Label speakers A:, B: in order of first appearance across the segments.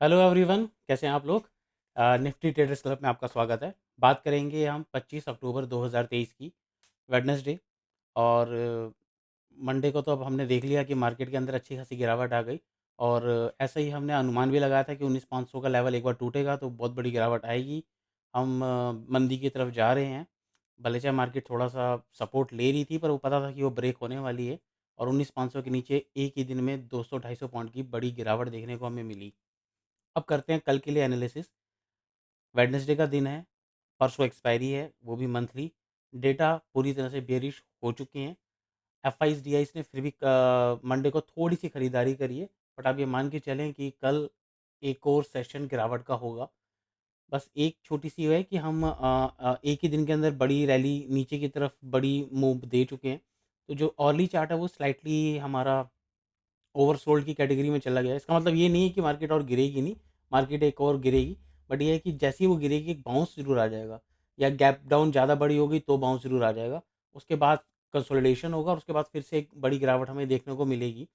A: Hello everyone, कैसे हैं आप लोग। निफ्टी ट्रेडर्स क्लब में आपका स्वागत है। बात करेंगे हम 25 अक्टूबर 2023 की, वेडनेसडे। और मंडे को तो अब हमने देख लिया कि मार्केट के अंदर अच्छी खासी गिरावट आ गई। और ऐसा ही हमने अनुमान भी लगाया था कि 19,500 का लेवल एक बार टूटेगा तो बहुत बड़ी गिरावट आएगी। हम मंदी की तरफ जा रहे हैं। भले चाहे मार्केट थोड़ा सा सपोर्ट ले रही थी, पर वो पता था कि वो ब्रेक होने वाली है। और 19,500 के नीचे एक ही दिन में 200-250 पॉइंट की बड़ी गिरावट देखने को हमें मिली। अब करते हैं कल के लिए एनालिसिस। वेडनेसडे का दिन है, परसों एक्सपायरी है, वो भी मंथली। डेटा पूरी तरह से बेयरिश हो चुके हैं। एफआईज डीआईज ने फिर भी मंडे को थोड़ी सी खरीदारी करी है, बट आप ये मान के चलें कि कल एक और सेशन गिरावट का होगा। बस एक छोटी सी है कि हम एक ही दिन के अंदर बड़ी रैली नीचे की तरफ बड़ी मूव दे चुके हैं। तो जो अर्ली चार्ट है वो स्लाइटली हमारा ओवरसोल्ड की कैटेगरी में चला गया है। इसका मतलब ये नहीं है कि मार्केट और गिरेगी नहीं, मार्केट एक और गिरेगी। बट ये है कि जैसे ही वो गिरेगी एक बाउंस ज़रूर आ जाएगा, या गैप डाउन ज़्यादा बड़ी होगी तो बाउंस ज़रूर आ जाएगा। उसके बाद कंसोलिडेशन होगा और उसके बाद फिर से एक बड़ी गिरावट हमें देखने को मिलेगी।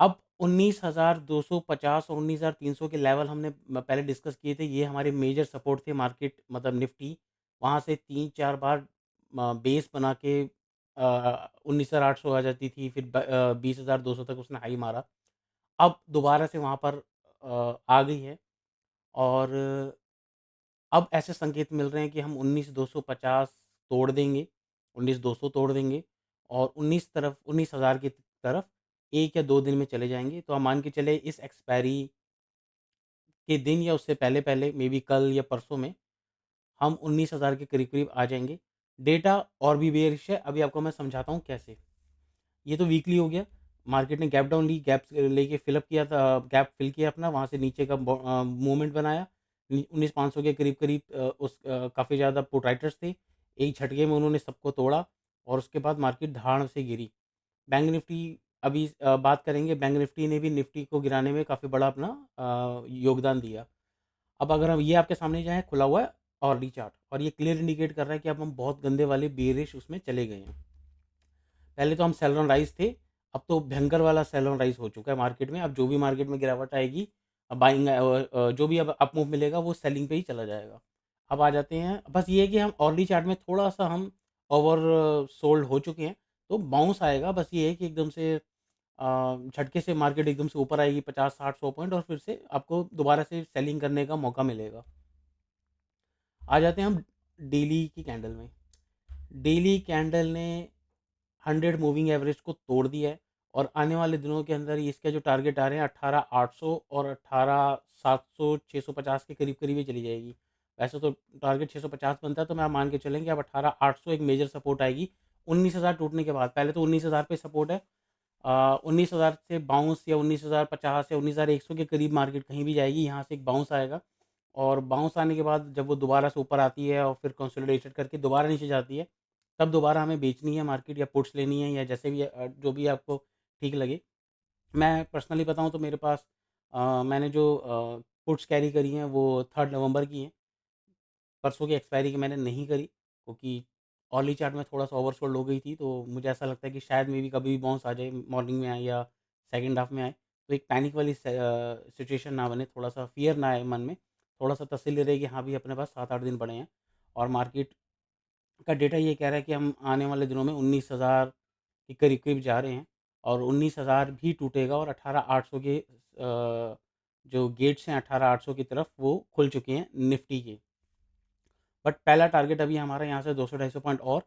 A: अब 19,250 और 19,300 के लेवल हमने पहले डिस्कस किए थे, ये हमारे मेजर सपोर्ट थे। मार्केट मतलब निफ्टी वहाँ से 3-4 बार बेस बना के 19,800 आ जाती थी, फिर 20,200 तक उसने हाई मारा। अब दोबारा से वहाँ पर आ गई है। और अब ऐसे संकेत मिल रहे हैं कि हम 19,250 तोड़ देंगे, 19,200 तोड़ देंगे और 19,000 की तरफ 1 या 2 दिन में चले जाएँगे। तो हम मान के चले इस एक्सपायरी के दिन या उससे पहले-पहले, मे बी कल या परसों में हम 19,000 के करीब-करीब आ जाएँगे। डेटा और भी बेयरिश है, अभी आपको मैं समझाता हूँ कैसे। ये तो वीकली हो गया। मार्केट ने गैप डाउन ली, गैप लेके फिल अप किया था, गैप फिल किया अपना, वहाँ से नीचे का मूवमेंट बनाया। 19,500 के करीब-करीब काफ़ी ज़्यादा पुट राइटर्स थे। एक झटके में उन्होंने सबको तोड़ा और उसके बाद मार्केट धाड़ से गिरी। बैंक निफ्टी अभी बात करेंगे। बैंक निफ्टी ने भी निफ्टी को गिराने में काफ़ी बड़ा अपना योगदान दिया। अब अगर हम ये आपके सामने जो है खुला हुआ है ऑर्डी चार्ट, और ये क्लियर इंडिकेट कर रहा है कि अब हम बहुत गंदे वाले बेयरिश उसमें चले गए हैं। पहले तो हम सेल ऑन राइज़ थे, अब तो भयंकर वाला सेल ऑन राइज़ हो चुका है मार्केट में। अब जो भी मार्केट में गिरावट आएगी, अब बाइंग जो भी अब अप मूव मिलेगा वो सेलिंग पे ही चला जाएगा। अब आ जाते हैं, बस ये है कि हम अर्ली चार्ट में थोड़ा-सा हम ओवर सोल्ड हो चुके हैं, तो बाउंस आएगा। बस ये है कि एकदम से झटके से मार्केट एकदम से ऊपर आएगी 50, 60, 100 पॉइंट, और फिर से आपको दोबारा से सेलिंग करने का मौका मिलेगा। आ जाते हैं हम डेली की कैंडल में। डेली कैंडल ने 100 मूविंग एवरेज को तोड़ दिया है और आने वाले दिनों के अंदर इसके जो टारगेट आ रहे हैं 18,800 और 18,700 650 के करीब करीब ही चली जाएगी। वैसे तो टारगेट 650 बनता है, तो मैं आप मान के चलेंगे अब 18,800 एक मेजर सपोर्ट आएगी 19,000 टूटने के बाद। पहले तो 19,000 पे सपोर्ट है। 19,000 से बाउंस या 19,050 या 19,100 के करीब मार्केट कहीं भी जाएगी, यहाँ से एक बाउंस आएगा। और बाउंस आने के बाद जब वो दोबारा से ऊपर आती है और फिर कंसोलिडेशन करके दोबारा नीचे जाती है, तब दोबारा हमें बेचनी है मार्केट, या पुट्स लेनी है, या जैसे भी जो भी आपको ठीक लगे। मैं पर्सनली बताऊँ तो मेरे पास मैंने जो पुट्स कैरी करी हैं वो 3 नवंबर की हैं। परसों की एक्सपायरी की मैंने नहीं करी, क्योंकि अर्ली चार्ट में थोड़ा-सा ओवरसोल्ड हो गई थी, तो मुझे ऐसा लगता है कि शायद मे बी कभी भी बाउंस आ जाए, मॉर्निंग में आए या सेकंड हाफ में आए, तो एक पैनिक वाली सिचुएशन ना बने, थोड़ा-सा फ़ियर ना आए मन में, थोड़ा-सा तसल्ली रहे कि हाँ, भई अपने पास 7-8 दिन पड़े हैं। और मार्केट का डेटा ये कह रहा है कि हम आने वाले दिनों में 19,000 के करीब-करीब जा रहे हैं, और 19,000 भी टूटेगा और 18,800 के जो गेट्स हैं 18,800 की तरफ वो खुल चुके हैं निफ्टी के। बट पहला टारगेट अभी हमारा यहाँ से 200-250 पॉइंट और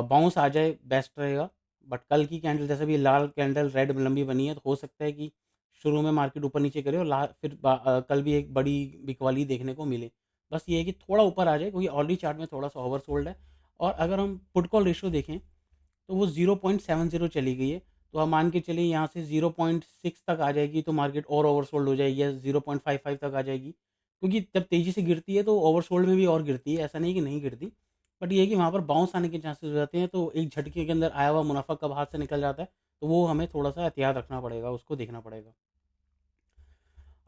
A: बाउंस आ जाए बेस्ट रहेगा। बट कल की कैंडल जैसे भी लाल कैंडल रेड लंबी बनी है, तो हो सकता है कि शुरू में मार्केट ऊपर नीचे करे और फिर कल भी एक बड़ी बिकवाली देखने को मिले। बस ये है कि थोड़ा ऊपर आ जाए, क्योंकि ऑलरेडी चार्ट में थोड़ा सा ओवर सोल्ड है। और अगर हम पुट कॉल रेशियो देखें तो वो 0.70 चली गई है। तो हम मान के चलिए यहाँ से 0.6 तक आ जाएगी तो मार्केट और ओवरसोल्ड हो जाएगी, या 0.55 तक आ जाएगी। क्योंकि जब तेज़ी से गिरती है तो ओवरसोल्ड में भी और गिरती है, ऐसा नहीं कि नहीं गिरती। बट ये है कि वहाँ पर बाउंस आने के चांसेस हो जाते हैं, तो एक झटके के अंदर आया हुआ मुनाफ़ा कब हाथ से निकल जाता है, तो वो हमें थोड़ा-सा एहतियात रखना पड़ेगा, उसको देखना पड़ेगा।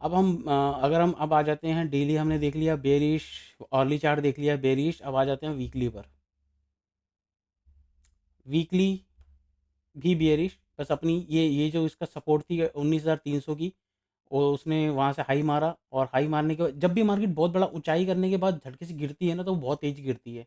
A: अब हम अगर हम अब आ जाते हैं, डेली हमने देख लिया बेयरिश, अर्ली चार्ट देख लिया बेयरिश, अब आ जाते हैं वीकली पर। वीकली भी बियरिश, बस अपनी ये जो इसका सपोर्ट थी 19,300 की, और उसने वहाँ से हाई मारा और हाई मारने के बाद जब भी मार्केट बहुत बड़ा ऊँचाई करने के बाद झटके से गिरती है ना, तो वो बहुत तेज़ गिरती है।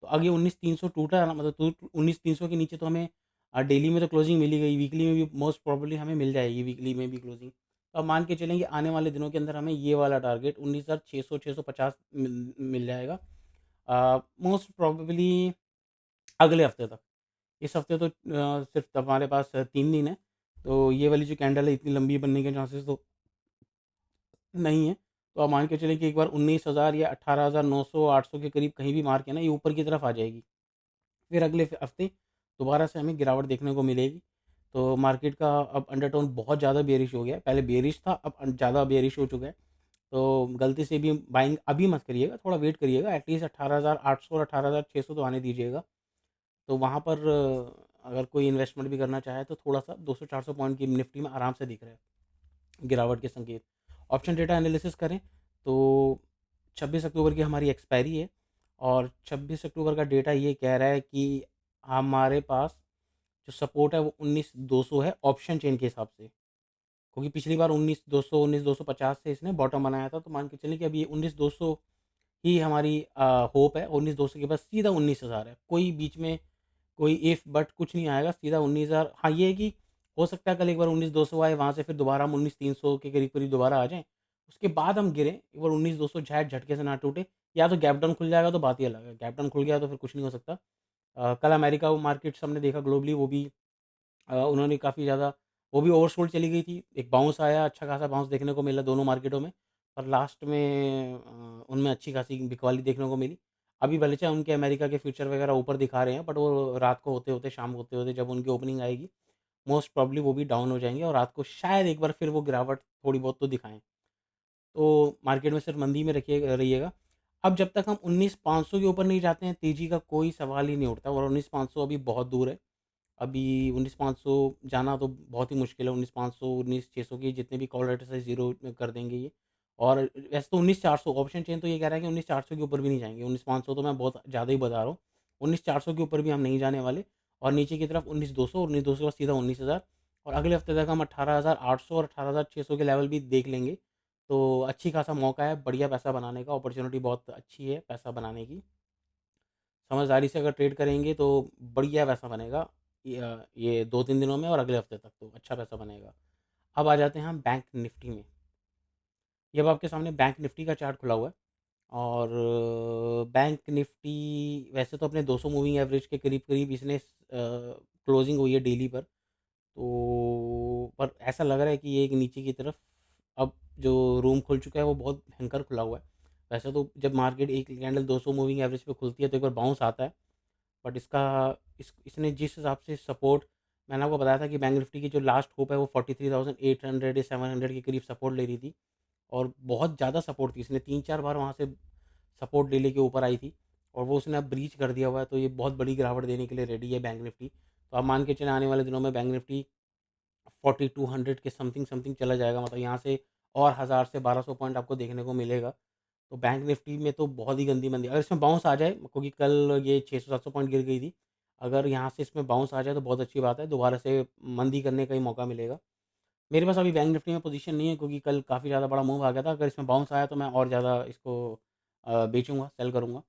A: तो आगे 19,300 टूटा ना, मतलब टूट 19,300 के नीचे तो हमें डेली में तो क्लोजिंग मिल ही गई, वीकली में भी मोस्ट प्रोबेबली हमें मिल जाएगी वीकली में भी क्लोजिंग। तो अब मान के चलें कि आने वाले दिनों के अंदर हमें ये वाला टारगेट 19,600 650 मिल मिल जाएगा। मोस्ट प्रोबेबली अगले हफ्ते तक। इस हफ्ते तो सिर्फ़ हमारे पास 3 दिन है, तो ये वाली जो कैंडल है इतनी लंबी बनने के चांसेस तो नहीं है। तो आप मान के चलें कि एक बार 19,000 या 18,900 800 के करीब कहीं भी मार के ना ये ऊपर की तरफ आ जाएगी। फिर अगले हफ्ते दोबारा से हमें गिरावट देखने को मिलेगी। तो मार्केट का अब अंडरटोन बहुत ज़्यादा बेयरिश हो गया है। पहले बेयरिश था, अब ज़्यादा बेयरिश हो चुका है। तो गलती से भी बाइंग अभी मत करिएगा, थोड़ा वेट करिएगा। एटलीस्ट 18,800 और 18,600 तो आने दीजिएगा। तो वहाँ पर अगर कोई इन्वेस्टमेंट भी करना चाहे तो थोड़ा-सा 200-400 पॉइंट की निफ्टी में आराम से दिख रहा है, गिरावट के संकेत। ऑप्शन डेटा एनालिसिस करें तो 26 अक्टूबर की हमारी एक्सपायरी है और 26 अक्टूबर का डेटा ये कह रहा है कि हमारे पास जो सपोर्ट है वो 19,200 है ऑप्शन चेन के हिसाब से। क्योंकि पिछली बार 19,200 19,250 से इसने बॉटम बनाया था, तो मान के चलिए कि अभी 19,200 ही हमारी होप है। 19,200 के बाद सीधा 19,000 है। कोई बीच में कोई इफ बट कुछ नहीं आएगा, सीधा 19,000। हाँ, ये है कि हो सकता है कल एक बार 19,200 आए, वहाँ से फिर दोबारा हम 19,300 के करीब-करीब दोबारा आ जाएँ। उसके बाद हम गिरें, एक बार 19,200 झटके से ना टूटे, या तो गैप डाउन खुल जाएगा तो बात ही अलग है। गैप डाउन खुल गया तो फिर कुछ नहीं हो सकता। कल अमेरिका वो मार्केट्स हमने देखा ग्लोबली, वो भी उन्होंने काफ़ी ज़्यादा, वो भी ओवरसोल्ड चली गई थी। एक बाउंस आया, अच्छा खासा बाउंस देखने को मिला दोनों मार्केटों में, और लास्ट में उनमें अच्छी खासी बिकवाली देखने को मिली। अभी भले चाहे उनके अमेरिका के फ्यूचर वगैरह ऊपर दिखा रहे हैं, बट वो रात को होते-होते, शाम होते-होते जब उनकी ओपनिंग आएगी, मोस्ट प्रोबेबली वो भी डाउन हो जाएँगे और रात को शायद एक बार फिर वो गिरावट थोड़ी बहुत तो दिखाएँ। तो मार्केट में सिर्फ मंदी में रहिएगा। अब जब तक हम 19,500 के ऊपर नहीं जाते हैं, तेज़ी का कोई सवाल ही नहीं उठता, और 19,500 अभी बहुत दूर है। अभी 19,500 जाना तो बहुत ही मुश्किल है। 19,500 19,600 के जितने भी कॉल राइटर्स है ज़ीरो में कर देंगे ये। और वैसे तो 19,400 ऑप्शन चेन तो ये कह रहा है कि 19,400 के ऊपर भी नहीं जाएँगे। 19,500 तो मैं बहुत ज़्यादा ही बता रहा हूँ। 19,400 के ऊपर भी हम नहीं जाने वाले, और नीचे की तरफ 19,200, 19,200 के बाद सीधा 19,000, और अगले हफ्ते तक हम 18,800 और 18,600 के लेवल भी देख लेंगे। तो अच्छी खासा मौका है बढ़िया पैसा बनाने का, अपॉर्च्युनिटी बहुत अच्छी है पैसा बनाने की। समझदारी से अगर ट्रेड करेंगे तो बढ़िया पैसा बनेगा। ये 2-3 दिनों में और अगले हफ्ते तक तो अच्छा पैसा बनेगा। अब आ जाते हैं हम बैंक निफ्टी में। ये अब आपके सामने बैंक निफ्टी का चार्ट खुला हुआ है, और बैंक निफ्टी वैसे तो अपने 200 मूविंग एवरेज के करीब-करीब इसने क्लोजिंग हुई है डेली पर। तो पर ऐसा लग रहा है कि ये एक नीचे की तरफ अब जो रूम खुल चुका है वो बहुत भयंकर खुला हुआ है। वैसे तो जब मार्केट एक कैंडल 200 मूविंग एवरेज पे खुलती है तो एक बार बाउंस आता है। बट इसका इसने जिस हिसाब से सपोर्ट, मैंने आपको बताया था कि बैंक निफ्टी की जो लास्ट होप है वो 43,800 या 700 के करीब सपोर्ट ले रही थी, और बहुत ज़्यादा सपोर्ट थी। इसने 3-4 बार वहाँ से सपोर्ट ले लेके ऊपर आई थी, और वो उसने अब ब्रीच कर दिया हुआ है, तो ये बहुत बड़ी गिरावट देने के लिए रेडी है बैंक निफ्टी। तो आप मान के चलें आने वाले दिनों में बैंक निफ्टी 4200 के समथिंग समथिंग चला जाएगा, मतलब यहाँ से और 1000 से 1200 पॉइंट आपको देखने को मिलेगा। तो बैंक निफ्टी में तो बहुत ही गंदी मंदी, अगर इसमें बाउंस आ जाए, क्योंकि कल ये 600-700 पॉइंट गिर गई थी। अगर यहाँ से इसमें बाउंस आ जाए तो बहुत अच्छी बात है, दोबारा से मंदी करने का ही मौका मिलेगा। मेरे पास अभी बैंक निफ्टी में पोजीशन नहीं है, क्योंकि कल काफ़ी ज़्यादा बड़ा मूव आ गया था। अगर इसमें बाउंस आया तो मैं और ज़्यादा इसको बेचूँगा, सेल करूँगा।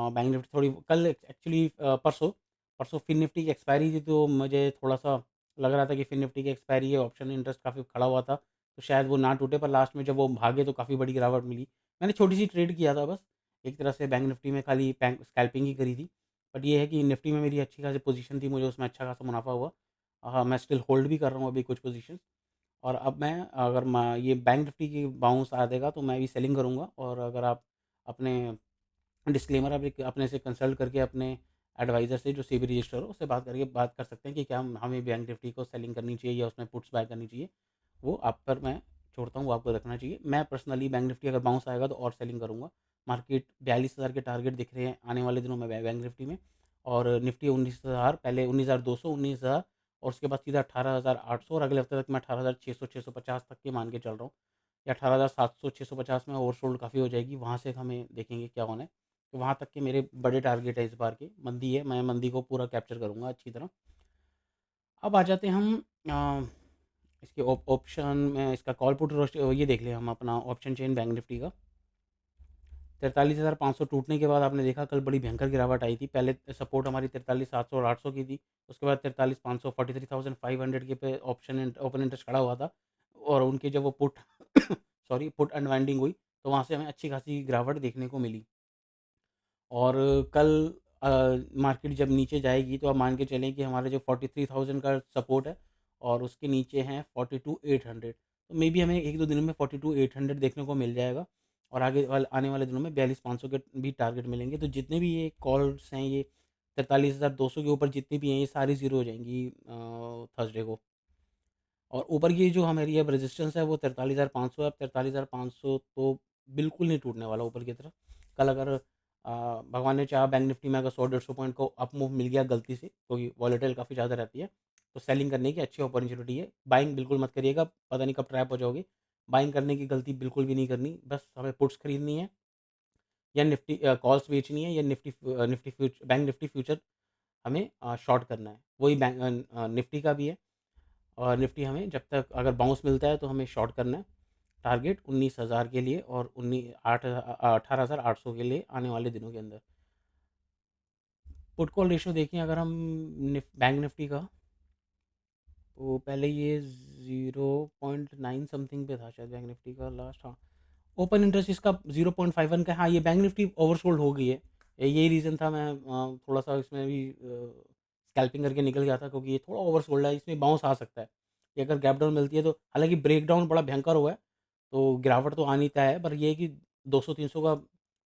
A: बैंक निफ्टी थोड़ी कल एक्चुअली परसों परसों फिन निफ्टी की एक्सपायरी थी, तो मुझे थोड़ा-सा लग रहा था कि फिन निफ्टी की एक्सपायरी है, ऑप्शन इंटरेस्ट काफ़ी खड़ा हुआ था, तो शायद वो ना टूटे, पर लास्ट में जब वो भागे तो काफ़ी बड़ी गिरावट मिली। मैंने छोटी-सी ट्रेड किया था बस, एक तरह से बैंक निफ्टी में खाली पैंक स्कैल्पिंग ही करी थी। बट ये है कि निफ्टी में मेरी अच्छी खासी पोजीशन थी, मुझे उसमें अच्छा खासा मुनाफ़ा हुआ। मैं स्टिल होल्ड भी कर रहा हूँ अभी कुछ पोजीशंस। और अब मैं, अगर मैं ये बैंक निफ्टी की बाउंस आ देगा तो मैं भी सेलिंग करूँगा, और अगर आप अपने डिस्क्लेमर आप एक अपने से कंसल्ट करके अपने एडवाइज़र से जो सेबी रजिस्टर हो उससे बात करके बात कर सकते हैं कि क्या हमें बैंक निफ्टी को सेलिंग करनी चाहिए या उसमें पुट्स बाय करनी चाहिए। वो आप पर मैं छोड़ता हूँ, वो आपको रखना चाहिए। मैं पर्सनली बैंक निफ्टी अगर बाउंस आएगा तो और सेलिंग करूँगा। मार्केट 42,000 के टारगेट दिख रहे हैं आने वाले दिनों में बैंक निफ्टी में, और निफ्टी 19,000, पहले 19,200 19,000, और उसके बाद सीधा 18,800, और अगले हफ्ते तक मैं 18,600 650 तक के मान के चल रहा हूँ, या 18,700 650 में ओवरसोल्ड काफ़ी हो जाएगी, वहाँ से हमें देखेंगे क्या होना है। तो वहाँ तक के मेरे बड़े टारगेट है इस बार के, मंदी है, मैं मंदी को पूरा कैप्चर करूँगा अच्छी तरह। अब आ जाते हैं हम इसके ऑप्शन में इसका कॉल पुट ये देख लें हम अपना ऑप्शन चेन बैंक निफ्टी का 43,500 टूटने के बाद आपने देखा कल बड़ी भयंकर गिरावट आई थी। पहले सपोर्ट हमारी 43,700 और 800 की थी। उसके बाद 43,500 43,500 के पे ऑप्शन ओपन इंटरेस्ट खड़ा हुआ था और उनके जब वो पुट सॉरी पुट अनवाइंडिंग हुई तो वहाँ से हमें अच्छी खासी गिरावट देखने को मिली। और कल मार्केट जब नीचे जाएगी तो आप मान के चलें कि हमारा जो 43,000 का सपोर्ट है और उसके नीचे हैं 42,800, तो मे बी हमें 1-2 दिनों में 42,800 देखने को मिल जाएगा और आने वाले दिनों में 42,500 के भी टारगेट मिलेंगे। तो जितने भी ये कॉल्स हैं, ये 43,200 के ऊपर जितनी भी हैं, ये सारी ज़ीरो हो जाएंगी थर्सडे को। और ऊपर की जो हमारी अब रेजिस्टेंस है वो 43,500 है। अब 43,500 तो बिल्कुल नहीं टूटने वाला ऊपर की तरफ। कल अगर भगवान ने चाहा बैंक निफ्टी में अगर 100-150 पॉइंट को अप मूव मिल गया गलती से, क्योंकि वॉलेटाइल काफ़ी ज़्यादा रहती है, तो सेलिंग करने की अच्छी अपॉर्चुनिटी है। बाइंग बिल्कुल मत करिएगा, पता नहीं कब ट्रैप हो जाओगे। बाइंग करने की गलती बिल्कुल भी नहीं करनी। बस हमें पुट्स खरीदनी है या निफ्टी कॉल्स बेचनी है या बैंक निफ्टी फ्यूचर हमें शॉर्ट करना है। वही निफ्टी का भी है। और निफ्टी हमें जब तक अगर बाउंस मिलता है तो हमें शॉर्ट करना है। टारगेट 19,000 के लिए और 18,800 के लिए आने वाले दिनों के अंदर। पुट कॉल रेशियो देखें अगर हम बैंक निफ्टी का, तो पहले ये 0.9 समथिंग पे था शायद बैंक निफ्टी का लास्ट। हाँ, ओपन इंटरेस्ट इसका 0.51 का। हाँ, ये बैंक निफ्टी ओवरसोल्ड हो गई है। यही रीज़न था, मैं थोड़ा सा इसमें भी स्कैल्पिंग करके निकल गया था, क्योंकि ये थोड़ा ओवरसोल्ड है, इसमें बाउंस आ सकता है। कि अगर गैप डाउन मिलती है तो, हालांकि ब्रेकडाउन बड़ा भयंकर हुआ है तो गिरावट तो आनी तय है, पर ये है कि 200-300 का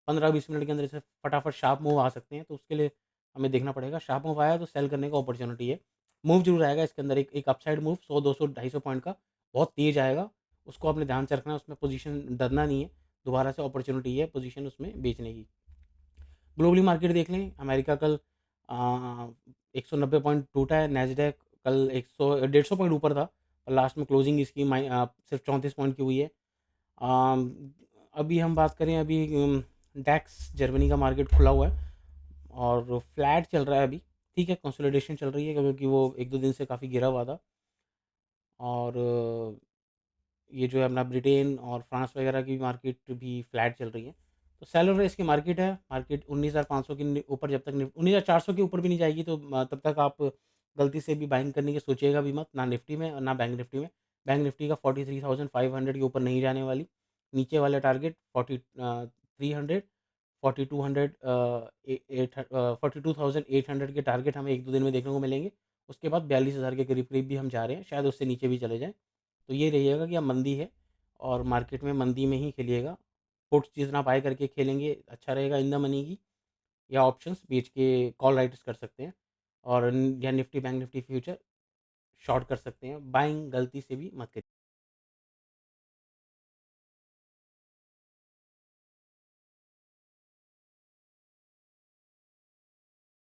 A: 15-20 मिनट के अंदर इसे फटाफट शार्प मूव आ सकते हैं, तो उसके लिए हमें देखना पड़ेगा। शार्प मूव आया तो सेल करने का अपॉर्चुनिटी है। मूव जरूर आएगा इसके अंदर, एक एक अपसाइड मूव 100-200-250 पॉइंट का बहुत तेज आएगा। उसको आपने ध्यान से रखना है, उसमें पोजीशन डरना नहीं है। दोबारा से अपॉर्चुनिटी है पोजीशन उसमें बेचने की। ग्लोबली मार्केट देख लें, अमेरिका कल 190 पॉइंट टूटा है। नैस्डैक कल 100-150 पॉइंट ऊपर था और लास्ट में क्लोजिंग इसकी सिर्फ 34 पॉइंट की हुई है। अम, अभी हम बात करें, अभी डैक्स जर्मनी का मार्केट खुला हुआ है और फ्लैट चल रहा है अभी। ठीक है, कंसोलिडेशन चल रही है क्योंकि वो 1-2 दिन से काफ़ी गिरा हुआ था। और ये जो है अपना ब्रिटेन और फ्रांस वगैरह की मार्केट भी फ्लैट चल रही है। तो सेलर रेस की मार्केट है। मार्केट 19,500 के ऊपर जब तक 19,400 के ऊपर भी नहीं जाएगी तो तब तक आप गलती से भी बाइंग करने की सोचिएगा भी मत, ना निफ्टी में और ना बैंक निफ्टी में। बैंक निफ्टी का 43,500 के ऊपर नहीं जाने वाली। नीचे वाले टारगेट 4300, 4200, 42,800 के टारगेट हमें 1-2 दिन में देखने को मिलेंगे। उसके बाद 42,000 के करीब करीब भी हम जा रहे हैं, शायद उससे नीचे भी चले जाएँ। तो ये रहिएगा कि अब मंदी है और मार्केट में मंदी में ही खेलिएगा। पुट्स जितना बाय करके खेलेंगे अच्छा रहेगा इन द मनी की, या ऑप्शंस बेच के कॉल राइट्स कर सकते हैं और या Nifty bank Nifty future short कर सकते हैं। बाइंग गलती से भी मत करिए।